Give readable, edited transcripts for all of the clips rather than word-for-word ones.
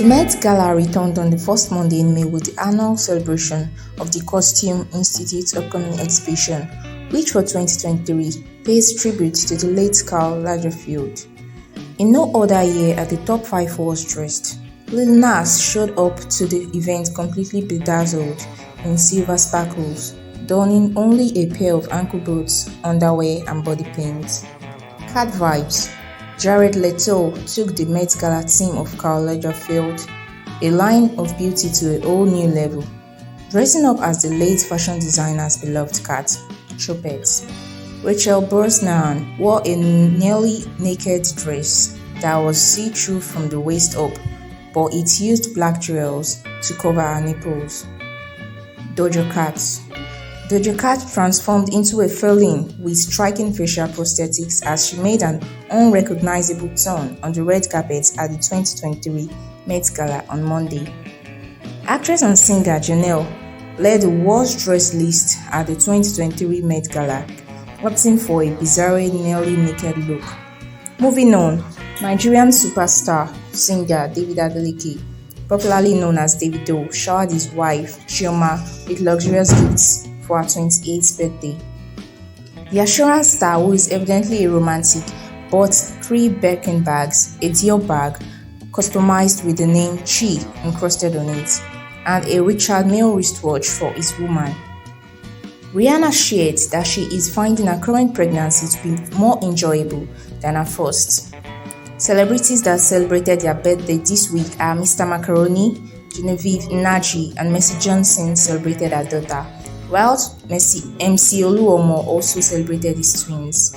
The Met Gala returned on the first Monday in May with the annual celebration of the Costume Institute's upcoming exhibition, which for 2023 pays tribute to the late Karl Lagerfeld. In no other year are the top 5 was dressed. Lil Nas showed up to the event completely bedazzled in silver sparkles, donning only a pair of ankle boots, underwear and body paint. Cat vibes. Jared Leto took the Met Gala theme of Karl Lagerfeld, a line of beauty to a whole new level, dressing up as the late fashion designer's beloved cat, Choupette. Rachel Brosnahan wore a nearly naked dress that was see-through from the waist up, but it used black jewels to cover her nipples. Doja Cat transformed into a feline with striking facial prosthetics as she made an unrecognizable turn on the red carpet at the 2023 Met Gala on Monday. Actress and singer Janelle led the worst dress list at the 2023 Met Gala, opting for a bizarre nearly naked look. Moving on, Nigerian superstar singer David Adeleke, popularly known as Davido, showered his wife Chioma with luxurious gifts for her 28th birthday. The assurance star, who is evidently a romantic, bought 3 Birkin bags, a Dior bag customized with the name Chi encrusted on it, and a Richard Mille wristwatch for his woman. Rihanna shared that she is finding her current pregnancy to be more enjoyable than her first. Celebrities that celebrated their birthday this week are Mr. Macaroni, Genevieve Nnaji, and Mercy Johnson celebrated her daughter, while MC Oluomo also celebrated his twins.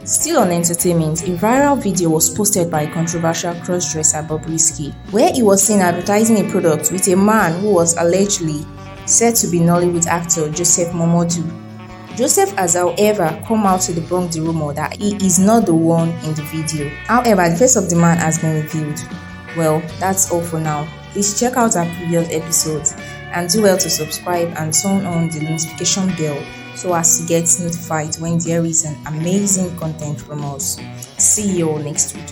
Still on entertainment, a viral video was posted by controversial crossdresser Bobrisky, where he was seen advertising a product with a man who was allegedly said to be Nollywood actor Joseph Momodu. Joseph has, however, come out to debunk the rumor that he is not the one in the video. However, the face of the man has been revealed. Well, that's all for now. Please check out our previous episodes and do well to subscribe and turn on the notification bell so as to get notified when there is an amazing content from us. See you all next week.